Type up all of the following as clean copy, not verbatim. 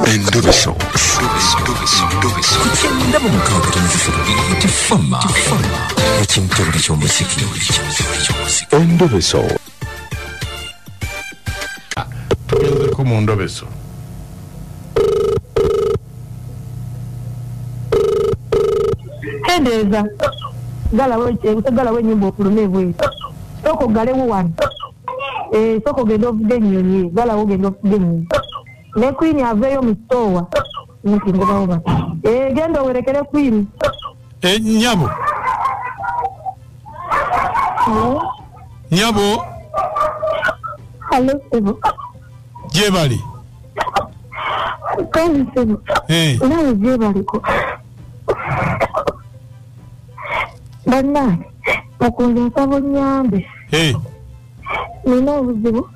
Endobeso. Ndabo mukanga tifama. Ekintu ky'omusiki. Endobeso. Tugenze ku mu Ndobeso. Hendeza. Gala we nyimbo okulumewe. Soko galewo wano. Soko genda ovuga ennyonyi. Gala wo genda ovuga ennyonyi. Ne Queen aveyo mu store. Mukingobawo ba. Genda owerekere Queen. Nyabo. Nyabo. Hello, Sebo. Jebali. Kani Sebo. Nawe Jebali ko. Bana. Mukunja nsabo nyambe. Nina obuzibu.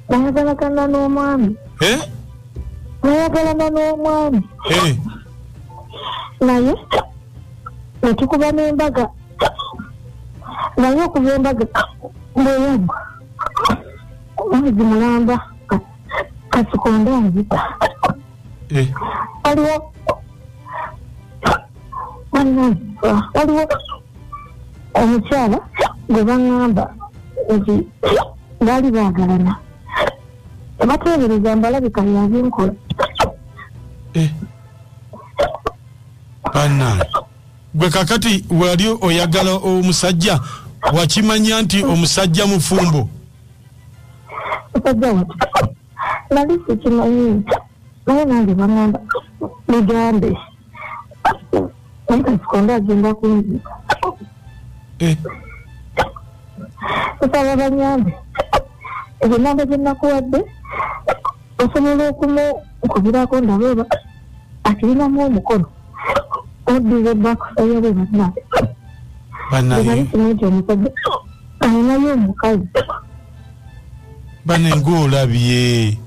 Nayagalagana n'omwami. Nayagalana n'omwami. Naye netukuba n'embaga. Naye okuba embaga bweyagwa. Omwezi mulamba kasikonda nzita. Waliwo omukyala gwe baŋŋamba nti baali baagalana. Bateebereza mbalabika yabinkola. Bana. Gwe kakati wali oyagala omusajja wakimanya nti omusajja mufumbo. Omusajja wati. Nali sikimanyi. Naye nange baŋŋamba bigambe. Naye kasikonda agenda kunzika. Kusaba banyambe. Ebinamba bye nakuwadde osobola okumukubirako ndabeba akirinamu omukono oddira ebakusayo bwe bannange. Bannange nti omusajja alinayo omukazi. Bane ng'olabye.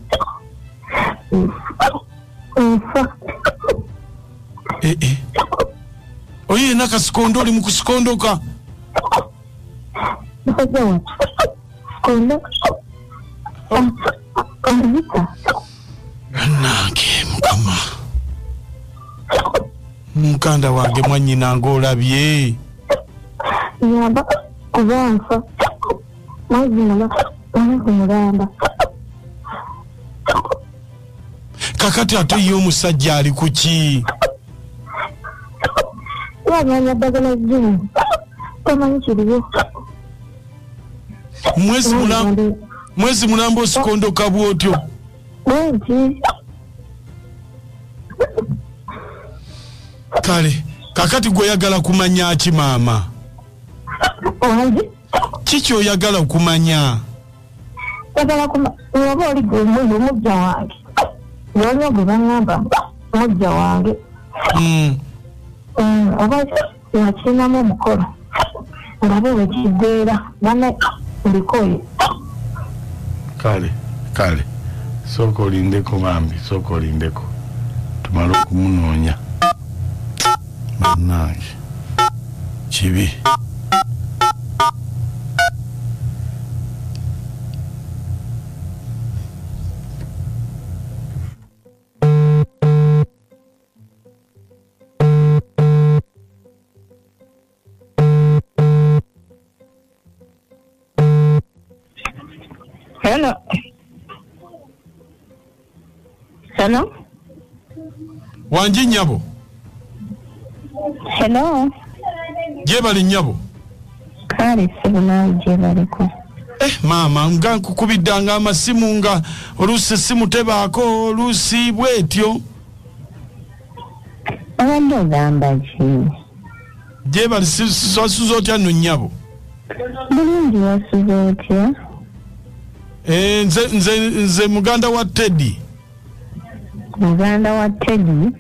Oye nakasikondo oli mu kusikondoka. Musajja wati kondo Anzika. Bannange mukama. Mukanda wange mwanyina ng'olabye. Nyamba kubanfa. Mazina mulamba. Kakati ate ye omusajja ali ku ki? Wanyanya ddagala zzungu. Tamanyi kiriyo. Mwezi mulamba osikondoka bw'otyo. Kale, kakati gw'oyagala kumanya ki maama? Kiki oyagala okumanya? Oyagala kumanya oba oli gwe omujja wange. Yolyo gwe baŋŋamba omujja wange. Oba yakirinamu omukolo. Ngabe wekigwera bane mbikoye. Kale. Sooka olindeko bambi, sooka olindeko. Tumale okumunoonya. Bannange. Kibi. Hello? Wanji Nyabo. Hello? Jebali Nyabo. Kale sibuna jebali ko. Mama nga nkukubidanga amasimu nga oluusi simu tebaako oluusi bwetyo. Abadde ogamba ki? Jebali wasuza otya nno Nyabo? Bulungi wasuza otya? Nze muganda wa Teddy. Muganda wa Teddy?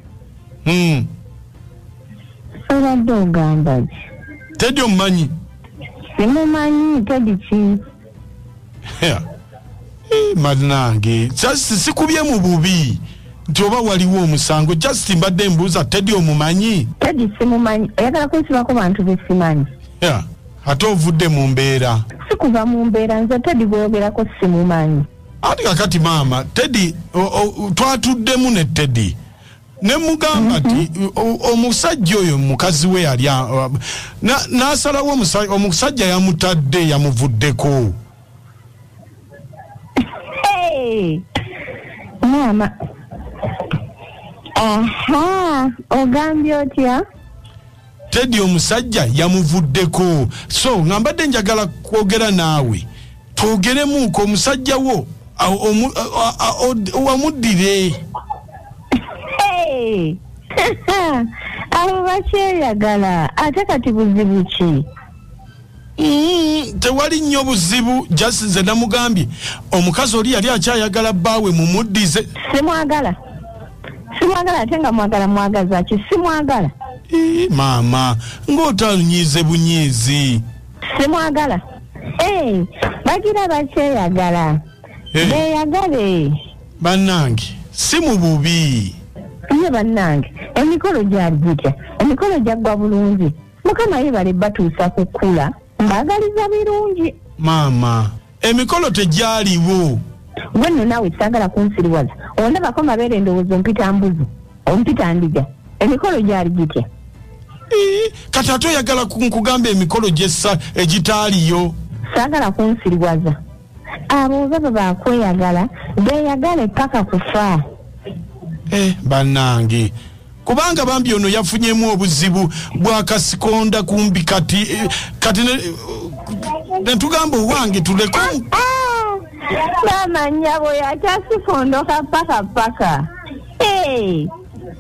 Abadde ogamba ki? Teddy omumanyi? Simumanyi Teddy ki? Bannange sikubye mu bubi nti oba waliwo omusango just mbadde mbuuza Teddy omumanyi? Teddy simumanyi. Oyagala kuyisibako bantu be simanyi? Ate ovudde mu mbeera. Sikuva mu mbeera nze Teddy gwogerako simumanyi. ati kakati mama Teddy twatuddemu ne Teddy ne mugamba ati omusajja oyo mukazi we yali n'asalawo omusajja yamutadde yamuvuddeko. Mama aha ogambye otya? Teddy omusajja yamuvuddeko, so ngambadde njagala kwogera naawe twogeremuko omusajja wo wamuddire. Abo bakyeyagala ate kati buzibu ki? Tewali nnyo buzibu, just nze namugambye omukazi oli yali akyayagala bbaawe mumuddize. Simwagala ate nga mwagaza ki? Simwagala. Mama ng'otanyize bunyiizi. Simwagala. Bagira bakyeyagala. Beeyagale. Bannange si mu bubi. Ye bannange emikolo gyali gitya? Emikolo gyaggwa bulungi. Mukama yebale batuusa kukula mbagaliza birungi. Mama emikolo tegyaliwo. Gwe nno naawe saagala kunsiriwaza. Ondabako mabeere endowooza ompita mbuzi ompita ndiga. Emikolo gyali gitya? Kati ate oyagala nkugamba emikolo gyessa egitaaliyo. Saagala kunsiriwaza. Abo baba bakweyagala beeyagale paka kufa. Bannange kubanga bambi ono yafunyemu obuzibu bwakasikonda kumbi kati netugamba owange tuleko. Mama nyabo yakyasikondoka paka.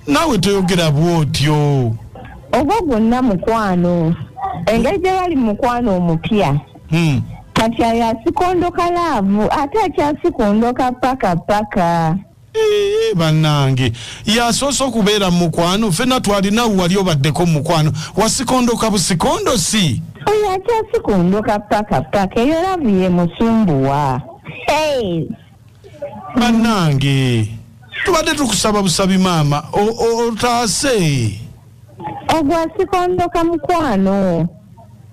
Naawe toyogera bwotyo. Ogwo gwonna mukwano. Engeri gye yali mukwano omupya. Kati yasikondoka laavu ate akyasikondoka paka. Bannange yasoose okubeera mu mukwano, ffenna twalinawo wali obaddeko mu mukwano, wasikondoka busikondo si? Oyo akyasikondoka paka eyo laavu ye musumbuwa. Bannange tubadde tukusaba busabi maama otaase. Ogwo asikondoka mukwano.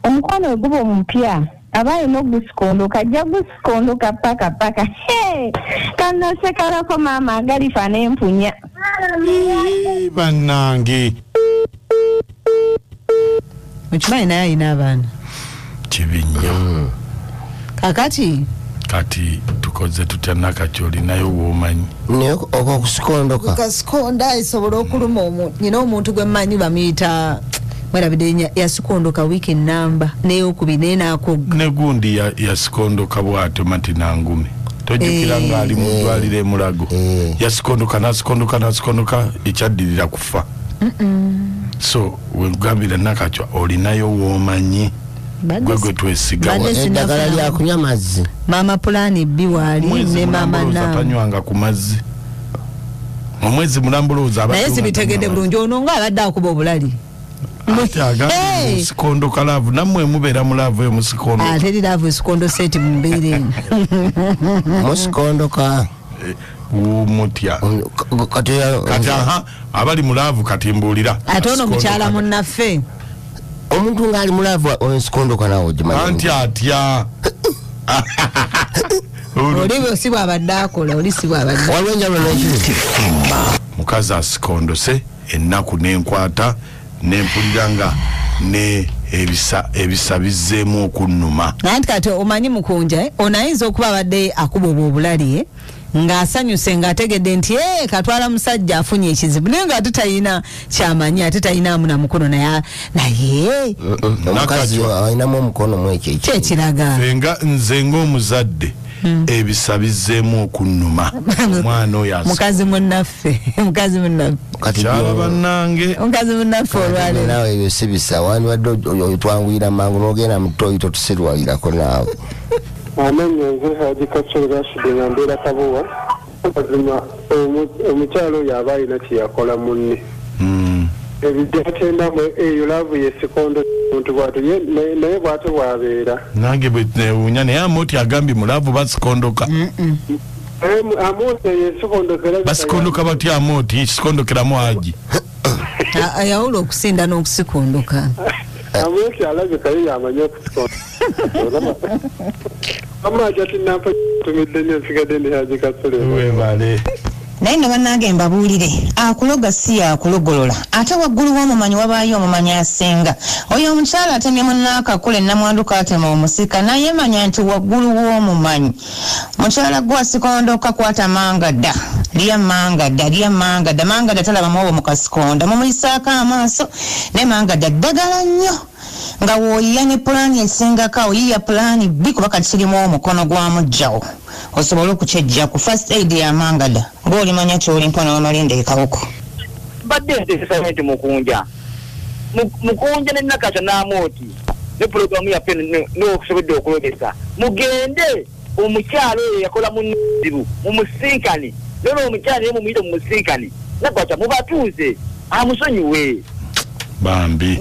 Omukwano we guba omupya abaye n'ogusikondoka ajja gusikondoka paka. Kanasekalako maama agalifa n'empunya. Bannange mukimanyi naye alina abaana kibi nnyo. Kati tukoze tutya nakati olinayo bw'omanyi naye okusikondoka kasikonda esobola okuluma nyina omuntu gwe mmanyi bamuyita mwerabidde yasikondoka wiiki ennamba neyokubi naye naakogga ne gundi yasikondoka bw'atyo mati nangumi tojjukira ng'ali mu ddwaliro e Mulago yasikondoka ekyaddirira kufa. So wegambira nakatyo olinayo w'omanyi gwe twesiga eddagala lyakunywa mazzi. Mama pulani bbi waali ne mama tanywanga ku mazzi omwezi mulambulooza naye sibitegedde bulungi ono ng'abadde akuba obulali. Musikondo laavu nammwe mubeera mu laavu eyo musikondo. Teri laavu esikondo seti mu mbeera eno. Musikondoka mutya kati abali mu laavu kati mbuulira. Ate ono mukyala munnaffe omuntu ng'ali mu laavu osikondoka nawe ogimanyi. Anti atya oli si bw'abadde akola oli si bw'abadde waliwo enjalo n'ekiri. Mukazi asikondose ennaku n'enkwata nempulira nga ne ebisa bizzeemu okunnuma. Nanti kati omanyi Mukunja ono ayinza okuba abadde akuba obulali ng'asanyuse ng'ategedde nti katwala musajja afunye ekizibu naye ng'ate talina kyamanyi ate talinamu na mukono naye omukazi alinamu omukono mu ekyo kyekiraga nze ng'omuzadde ebisa bizzeemu okunnuma omwana oyo mukazi munnaffe kyala bannange mukazi munnaffe olwaleero naawe ebyo si bisa wandibadde otwanguyira mangu n'ogenda mu ttooyi totusirwalirako naawe. Amanya nze Haji Kakyoli Rashid nga mbeera Kabuwa. Mazima omukyalo oyo aba alina kyeyakola munne. Ebijjatendamu eyo laavu yesikondo muntu bw'atyo naye bw'atyo bw'abeera. Nange bwe neewuunya naye Amooti agambye mu laavu basikondoka. Amooti yesikondokera. Basikondoka batya Amooti sikondokeramu Haji. Yawula okusinda n'okusikondoka. Amooti alabika ye yamanya okusikondoka. Amaaji ati nampa tumidde nnyo nsigadde ndi Haji Kasule. Webale. naye ne bannange mbabuulire akuloga si yakulogolola ate waggulu w'omumanyi wabaayo omumanyi asinga oyo omukyala atemye munnaakakule namwandu kaatema omusika naye manya nti waggulu w'omumanyi mukyala gwe asikondoka kwata mangadda lya mangadda talaba muwobo mu kasikonda mumuyisaako amaaso ne mangadda ddagala nnyo nga wooyiya ne pulaani esingako oyiya pulaani B kuba kati kirimu omukono gwa mujjawo osobola okukyejja ku first aid ya mangada ng'olimanya ky'oli mpona w'amalinda ekawuko badde nteesesa nti mukunja ne Nakasha n'amooti ne pulogulamu yaffe n'okusobodde okulogesa mugende omukyalo oyo yakola mu nzibu mumusinkane lero omukyalo naye mumuyite mumusinkane Nakasha mubatuuze amusonyiwe bambi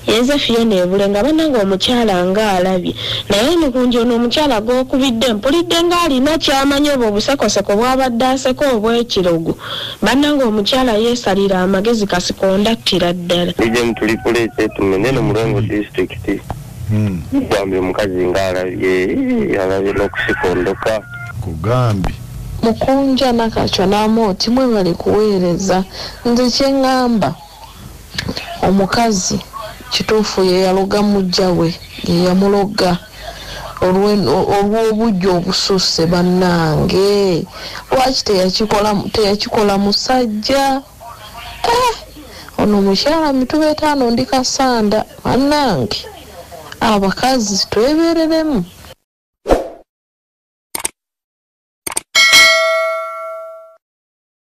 yenze Fiona ebule nga bannanga omukyala ng'alabye naye Mukunja ono omukyala gw'okubidde mpulidde ng'alina ky'amanyi obwo obusakosako bw'abadde aseko obw'ekirogo bannanga omukyala yeesalira amagezi kasikonda ttira ddala ije mutulipuleese tumenene Mulongo district kugambye omukazi ng'alabye n'okusikondoka kugambi Mukunja Nakasha n'amooti mwe bali kuweereza nze kye ŋŋamba omukazi kituufu ye yaloga mujja we ye yamuloga olw'obujja obususse bannange lwaki teyakikola musajja ono mukyala mituba 5 ndi kasanda bannange abakazi twebereremu